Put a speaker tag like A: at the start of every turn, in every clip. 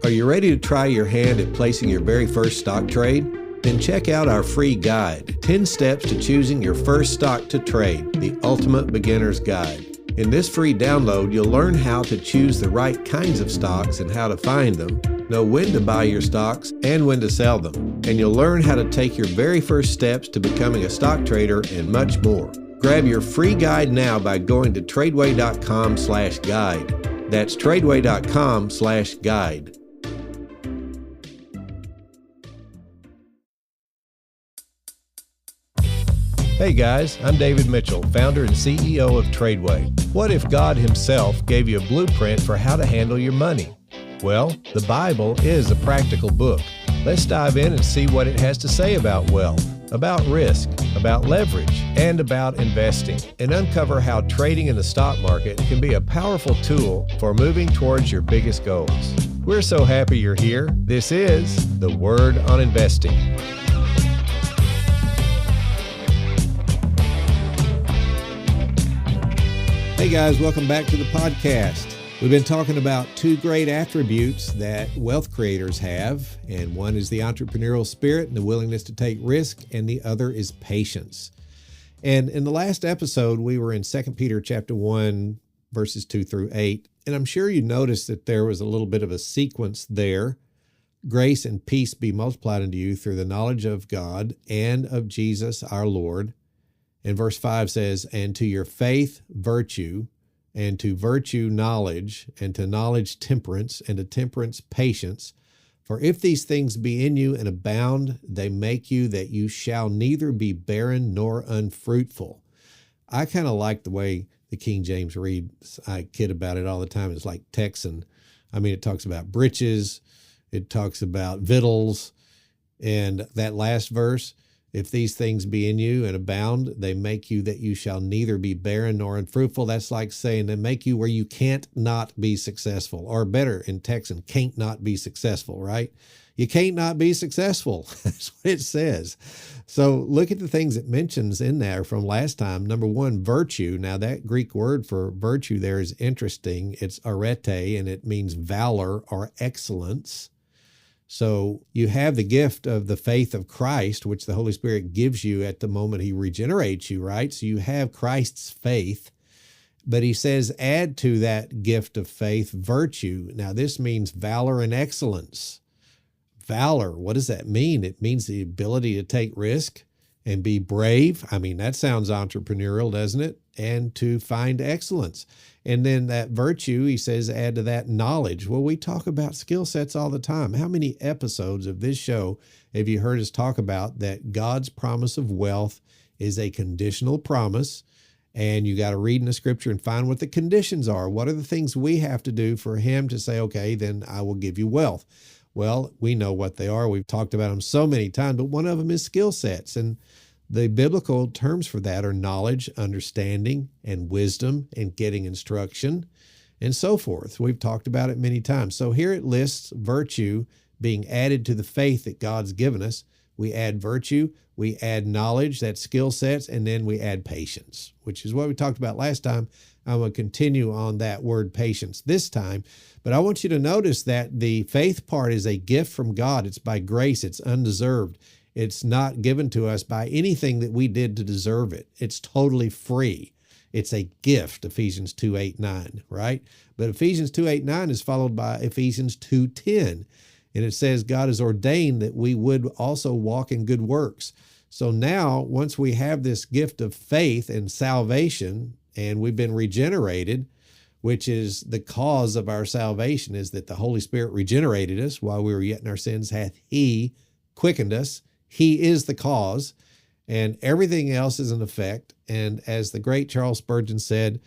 A: Are you ready to try your hand at placing your very first stock trade? Then check out our free guide, 10 Steps to Choosing Your First Stock to Trade, the Ultimate Beginner's Guide. In this free download, you'll learn how to choose the right kinds of stocks and how to find them, know when to buy your stocks and when to sell them, and you'll learn how to take your very first steps to becoming a stock trader and much more. Grab your free guide now by going to TRADEway.com/guide. That's TRADEway.com/guide. Hey guys, I'm David Mitchell, founder and CEO of TRADEway. What if God himself gave you a blueprint for how to handle your money? Well, the Bible is a practical book. Let's dive in and see what it has to say about wealth, about risk, about leverage, and about investing, and uncover how trading in the stock market can be a powerful tool for moving towards your biggest goals. We're so happy you're here. This is The Word on Investing. Hey guys, welcome back to the podcast. We've been talking about two great attributes that wealth creators have, and one is the entrepreneurial spirit and the willingness to take risk, and the other is patience. And in the last episode, we were in 2 Peter chapter 1, verses 2 through 8, and I'm sure you noticed that there was a little bit of a sequence there. Grace and peace be multiplied unto you through the knowledge of God and of Jesus our Lord. And verse 5 says, and to your faith, virtue, and to virtue, knowledge, and to knowledge, temperance, and to temperance, patience. For if these things be in you and abound, they make you that you shall neither be barren nor unfruitful. I kind of like the way the King James reads. I kid about it all the time. It's like Texan. I mean, it talks about breeches. It talks about victuals. And that last verse, if these things be in you and abound, they make you that you shall neither be barren nor unfruitful. That's like saying they make you where you can't not be successful, or better in Texan, can't not be successful, right? You can't not be successful. That's what it says. So look at the things it mentions in there from last time. Number one, virtue. Now that Greek word for virtue there is interesting. It's arete, and it means valor or excellence. So you have the gift of the faith of Christ, which the Holy Spirit gives you at the moment he regenerates you, right? So you have Christ's faith, but he says add to that gift of faith virtue. Now this means valor and excellence. Valor, what does that mean? It means the ability to take risk and be brave. I mean, that sounds entrepreneurial, doesn't it? And to find excellence. And then that virtue, he says, add to that knowledge. Well, we talk about skill sets all the time. How many episodes of this show have you heard us talk about that God's promise of wealth is a conditional promise? And you got to read in the scripture and find what the conditions are. What are the things we have to do for him to say, okay, then I will give you wealth? Well, we know what they are. We've talked about them so many times, but one of them is skill sets. And the biblical terms for that are knowledge, understanding, and wisdom, and getting instruction, and so forth. We've talked about it many times. So here it lists virtue being added to the faith that God's given us. We add virtue, we add knowledge, that's skill sets, and then we add patience, which is what we talked about last time. I'm going to continue on that word patience this time. But I want you to notice that the faith part is a gift from God. It's by grace. It's undeserved. It's not given to us by anything that we did to deserve it. It's totally free. It's a gift, Ephesians 2:8-9, right? But Ephesians 2:8-9 is followed by Ephesians 2:10. And it says God has ordained that we would also walk in good works. So now, once we have this gift of faith and salvation, and we've been regenerated, which is the cause of our salvation, is that the Holy Spirit regenerated us while we were yet in our sins, hath he quickened us. He is the cause, and everything else is an effect. And as the great Charles Spurgeon said,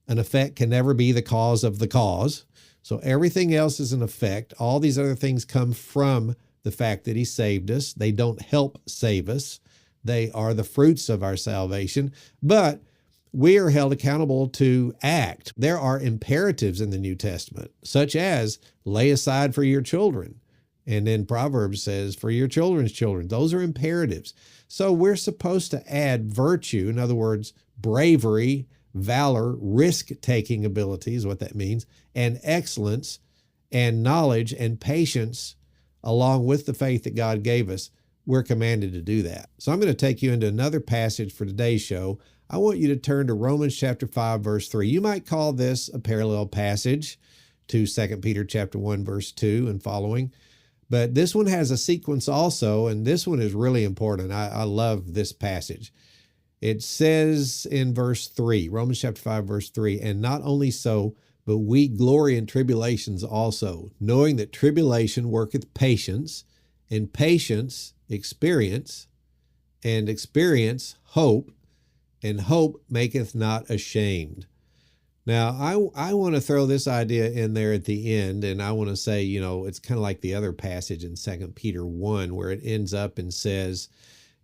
A: an effect can never be the cause of the cause. So everything else is an effect. All these other things come from the fact that he saved us. They don't help save us. They are the fruits of our salvation. But we are held accountable to act. There are imperatives in the New Testament, such as lay aside for your children. And then Proverbs says, for your children's children. Those are imperatives. So we're supposed to add virtue, in other words, bravery, valor, risk-taking ability is what that means, and excellence, and knowledge and patience along with the faith that God gave us. We're commanded to do that. So I'm going to take you into another passage for today's show. I want you to turn to Romans chapter 5, verse 3. You might call this a parallel passage to 2 Peter chapter 1, verse 2 and following. But this one has a sequence also, and this one is really important. I love this passage. It says in verse 3, Romans chapter 5, verse 3, and not only so, but we glory in tribulations also, knowing that tribulation worketh patience, and patience experience, and experience hope, and hope maketh not ashamed. Now, I want to throw this idea in there at the end, and I want to say, it's kind of like the other passage in 2 Peter 1, where it ends up and says,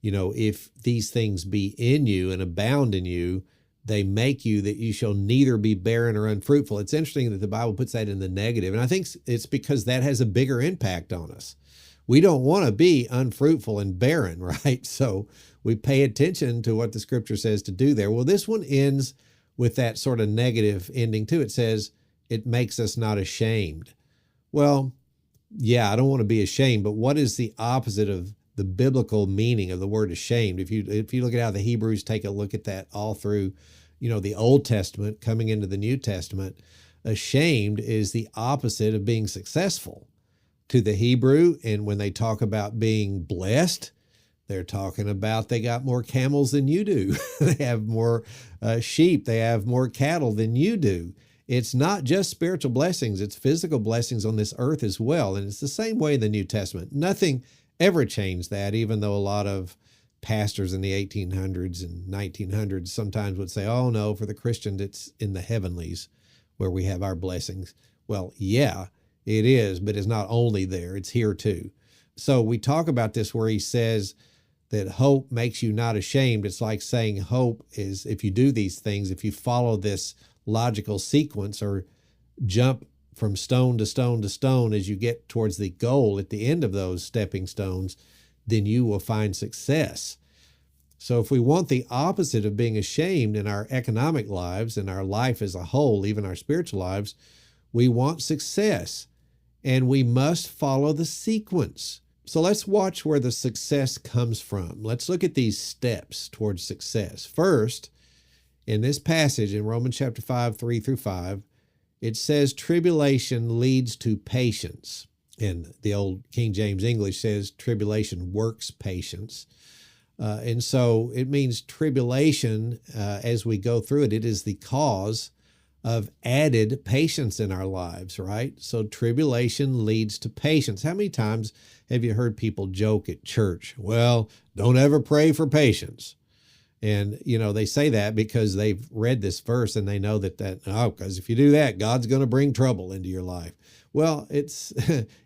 A: if these things be in you and abound in you, they make you that you shall neither be barren or unfruitful. It's interesting that the Bible puts that in the negative, and I think it's because that has a bigger impact on us. We don't want to be unfruitful and barren, right? So we pay attention to what the scripture says to do there. Well, this one ends with that sort of negative ending too. It says, it makes us not ashamed. Well, yeah, I don't want to be ashamed, but what is the opposite of the biblical meaning of the word ashamed? If you look at how the Hebrews take a look at that all through, the Old Testament coming into the New Testament, ashamed is the opposite of being successful to the Hebrew. And when they talk about being blessed, they're talking about they got more camels than you do. They have more sheep. They have more cattle than you do. It's not just spiritual blessings. It's physical blessings on this earth as well. And it's the same way in the New Testament. Nothing ever changed that, even though a lot of pastors in the 1800s and 1900s sometimes would say, oh no, for the Christian, it's in the heavenlies where we have our blessings. Well, yeah, it is, but it's not only there. It's here too. So we talk about this where he says that hope makes you not ashamed. It's like saying hope is if you do these things, if you follow this logical sequence or jump from stone to stone to stone as you get towards the goal at the end of those stepping stones, then you will find success. So if we want the opposite of being ashamed in our economic lives and our life as a whole, even our spiritual lives, we want success, and we must follow the sequence. So let's watch where the success comes from. Let's look at these steps towards success. First, in this passage in Romans chapter 5, 3 through 5, it says tribulation leads to patience. And the old King James English says tribulation works patience. And so it means tribulation, as we go through it, it is the cause of added patience in our lives, right? So tribulation leads to patience. How many times have you heard people joke at church? Well, don't ever pray for patience. And, they say that because they've read this verse and they know because if you do that, God's going to bring trouble into your life. Well,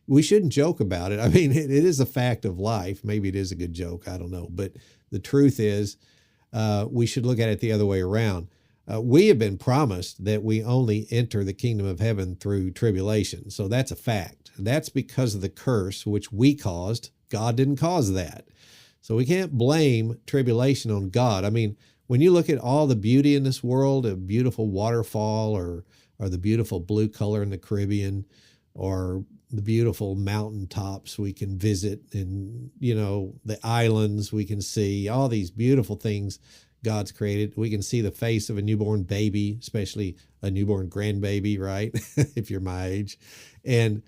A: we shouldn't joke about it. I mean, it is a fact of life. Maybe it is a good joke. I don't know. But the truth is, we should look at it the other way around. We have been promised that we only enter the kingdom of heaven through tribulation. So that's a fact. That's because of the curse, which we caused. God didn't cause that. So we can't blame tribulation on God. I mean, when you look at all the beauty in this world, a beautiful waterfall or the beautiful blue color in the Caribbean or the beautiful mountaintops we can visit and, the islands we can see, all these beautiful things God's created. We can see the face of a newborn baby, especially a newborn grandbaby, right? If you're my age. And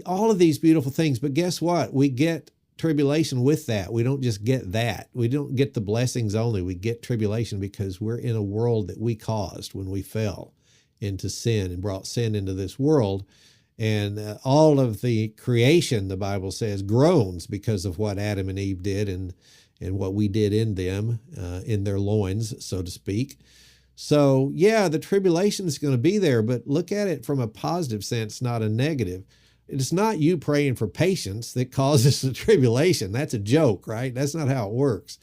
A: all of these beautiful things. But guess what? We get tribulation with that. We don't just get that. We don't get the blessings only. We get tribulation because we're in a world that we caused when we fell into sin and brought sin into this world. And all of the creation, the Bible says, groans because of what Adam and Eve did and what we did in them, in their loins, so to speak. So, yeah, the tribulation is going to be there, but look at it from a positive sense, not a negative. It's not you praying for patience that causes the tribulation. That's a joke, right? That's not how it works.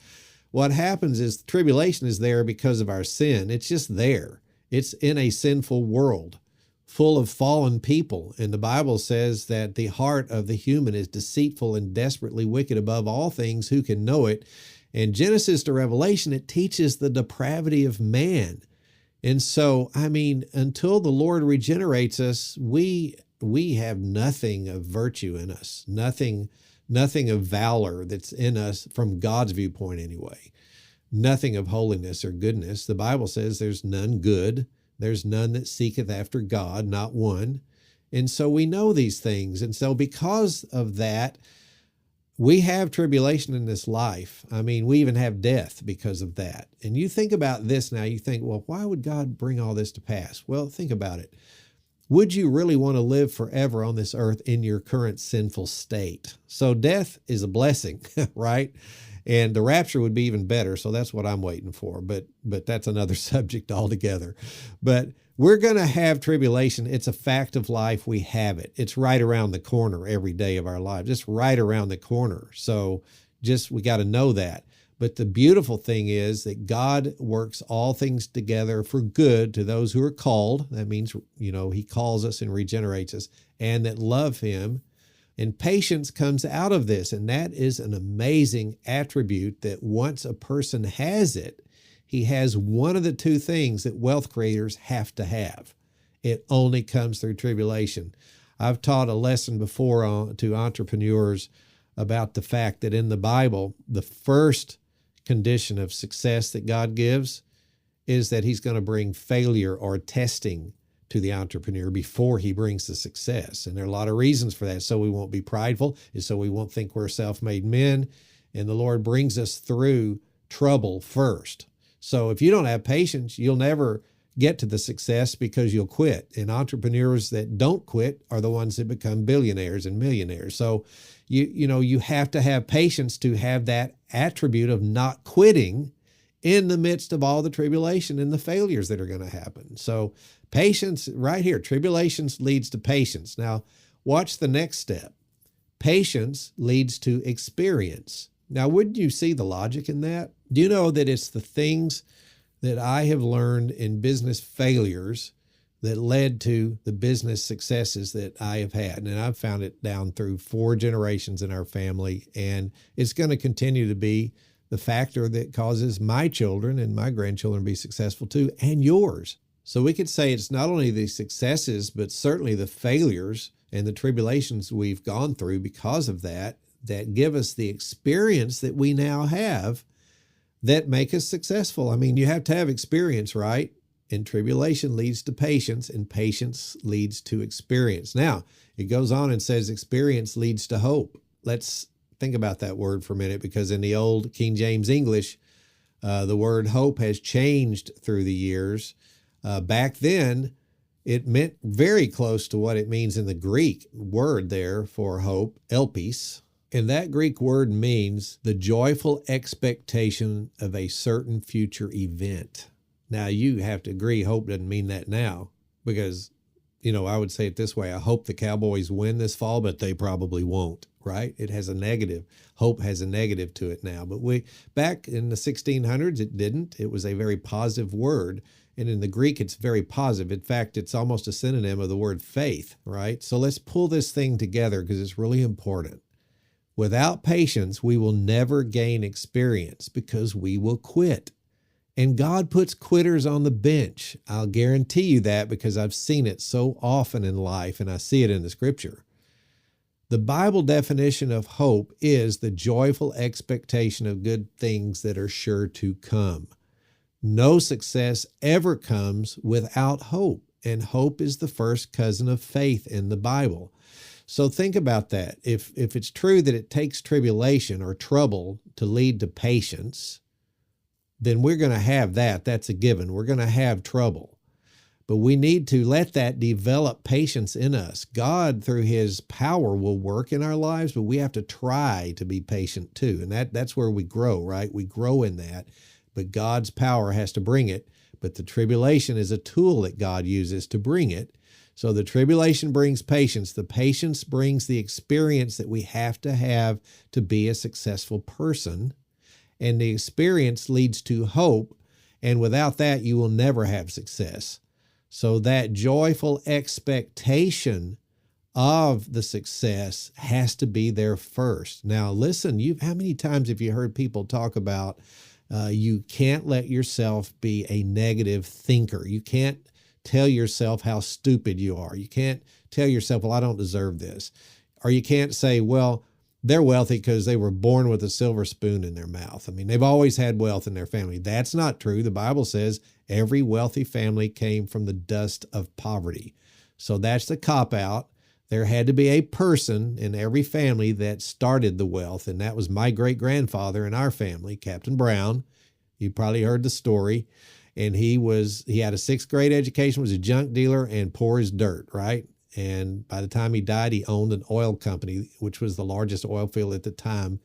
A: What happens is the tribulation is there because of our sin. It's just there. It's in a sinful world full of fallen people. And the Bible says that the heart of the human is deceitful and desperately wicked above all things. Who can know it? And Genesis to Revelation, it teaches the depravity of man. And so, I mean, until the Lord regenerates us, we we have nothing of virtue in us, nothing of valor that's in us from God's viewpoint anyway, nothing of holiness or goodness. The Bible says there's none good, there's none that seeketh after God, not one. And so we know these things. And so because of that, we have tribulation in this life. I mean, we even have death because of that. And you think about this now, you think, well, why would God bring all this to pass? Well, think about it. Would you really want to live forever on this earth in your current sinful state? So death is a blessing, right? And the rapture would be even better. So that's what I'm waiting for. But that's another subject altogether. But we're going to have tribulation. It's a fact of life. We have it. It's right around the corner every day of our lives. It's right around the corner. So we got to know that. But the beautiful thing is that God works all things together for good to those who are called. That means, he calls us and regenerates us, and that love him. And patience comes out of this. And that is an amazing attribute that once a person has it, he has one of the two things that wealth creators have to have. It only comes through tribulation. I've taught a lesson before to entrepreneurs about the fact that in the Bible, the first condition of success that God gives is that he's going to bring failure or testing to the entrepreneur before he brings the success. And there are a lot of reasons for that. So we won't be prideful, and so we won't think we're self-made men. And the Lord brings us through trouble first. So if you don't have patience, you'll never get to the success because you'll quit. And entrepreneurs that don't quit are the ones that become billionaires and millionaires. So you have to have patience to have that attribute of not quitting in the midst of all the tribulation and the failures that are going to happen. So patience right here, tribulations leads to patience. Now watch the next step. Patience leads to experience. Now, wouldn't you see the logic in that? Do you know that it's the things that I have learned in business failures that led to the business successes that I have had? And I've found it down through 4 generations in our family. And it's going to continue to be the factor that causes my children and my grandchildren to be successful too, and yours. So we could say it's not only the successes, but certainly the failures and the tribulations we've gone through because of that give us the experience that we now have that make us successful. I mean, you have to have experience, right? And tribulation leads to patience, and patience leads to experience. Now, it goes on and says experience leads to hope. Let's think about that word for a minute, because in the old King James English, the word hope has changed through the years. Back then, it meant very close to what it means in the Greek word there for hope, elpis. And that Greek word means the joyful expectation of a certain future event. Now, you have to agree, hope doesn't mean that now, because, I would say it this way. I hope the Cowboys win this fall, but they probably won't, right? It has a negative. Hope has a negative to it now. But back in the 1600s, it didn't. It was a very positive word. And in the Greek, it's very positive. In fact, it's almost a synonym of the word faith, right? So let's pull this thing together because it's really important. Without patience, we will never gain experience because we will quit. And God puts quitters on the bench. I'll guarantee you that because I've seen it so often in life, and I see it in the scripture. The Bible definition of hope is the joyful expectation of good things that are sure to come. No success ever comes without hope, and hope is the first cousin of faith in the Bible. So think about that. If it's true that it takes tribulation or trouble to lead to patience, then we're going to have that. That's a given. We're going to have trouble. But we need to let that develop patience in us. God, through his power, will work in our lives, but we have to try to be patient too. And that's where we grow, right? We grow in that. But God's power has to bring it. But the tribulation is a tool that God uses to bring it. So the tribulation brings patience. The patience brings the experience that we have to be a successful person. And the experience leads to hope. And without that, you will never have success. So that joyful expectation of the success has to be there first. Now, listen, how many times have you heard people talk about you can't let yourself be a negative thinker? You can't tell yourself how stupid you are. You can't tell yourself, well, I don't deserve this. Or you can't say, well, they're wealthy because they were born with a silver spoon in their mouth. I mean, they've always had wealth in their family. That's not true. The Bible says every wealthy family came from the dust of poverty. So that's the cop-out. There had to be a person in every family that started the wealth, and that was my great-grandfather in our family, Captain Brown. You probably heard the story. And he had a 6th grade education, was a junk dealer, and poor as dirt, right? And by the time he died, he owned an oil company, which was the largest oil field at the time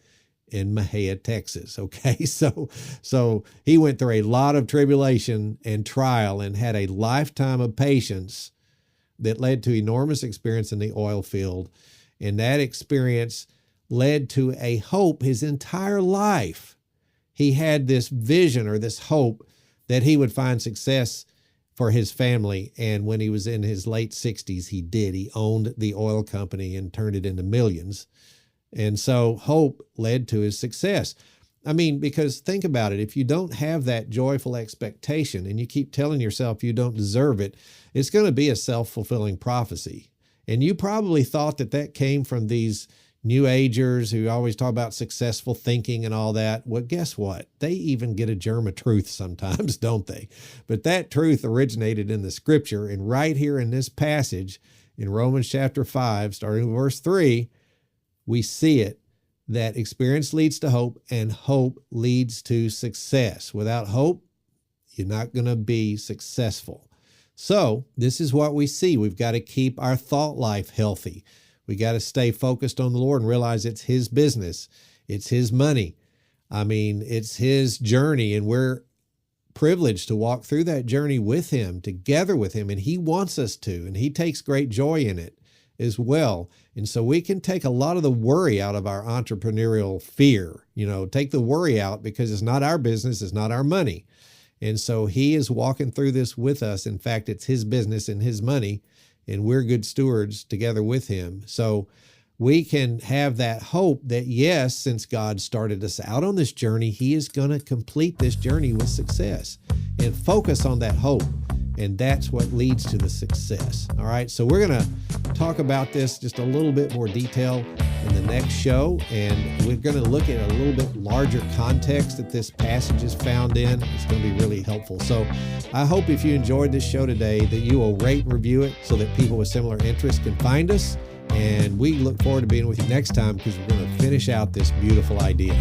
A: in Mahia, Texas. Okay, so he went through a lot of tribulation and trial and had a lifetime of patience that led to enormous experience in the oil field. And that experience led to a hope his entire life. He had this vision or this hope that he would find success for his family. And when he was in his late 60s, he did. He owned the oil company and turned it into millions. And so hope led to his success. I mean, because think about it. If you don't have that joyful expectation and you keep telling yourself you don't deserve it, it's going to be a self-fulfilling prophecy. And you probably thought that came from these New Agers who always talk about successful thinking and all that. Well, guess what? They even get a germ of truth sometimes, don't they? But that truth originated in the scripture. And right here in this passage in Romans chapter 5, starting with verse 3, we see it, that experience leads to hope and hope leads to success. Without hope, you're not going to be successful. So this is what we see. We've got to keep our thought life healthy. We got to stay focused on the Lord and realize it's His business. It's His money. I mean, it's His journey, and we're privileged to walk through that journey with Him, together with Him, and He wants us to, and He takes great joy in it as well. And so we can take a lot of the worry out of our entrepreneurial fear, take the worry out, because it's not our business, it's not our money. And so He is walking through this with us. In fact, it's His business and His money, and we're good stewards together with Him. So we can have that hope that, yes, since God started us out on this journey, He is going to complete this journey with success, and focus on that hope. And that's what leads to the success. All right. So we're going to talk about this just a little bit more detail in the next show. And we're going to look at a little bit larger context that this passage is found in. It's going to be really helpful. So I hope if you enjoyed this show today that you will rate and review it so that people with similar interests can find us. And we look forward to being with you next time, because we're going to finish out this beautiful idea.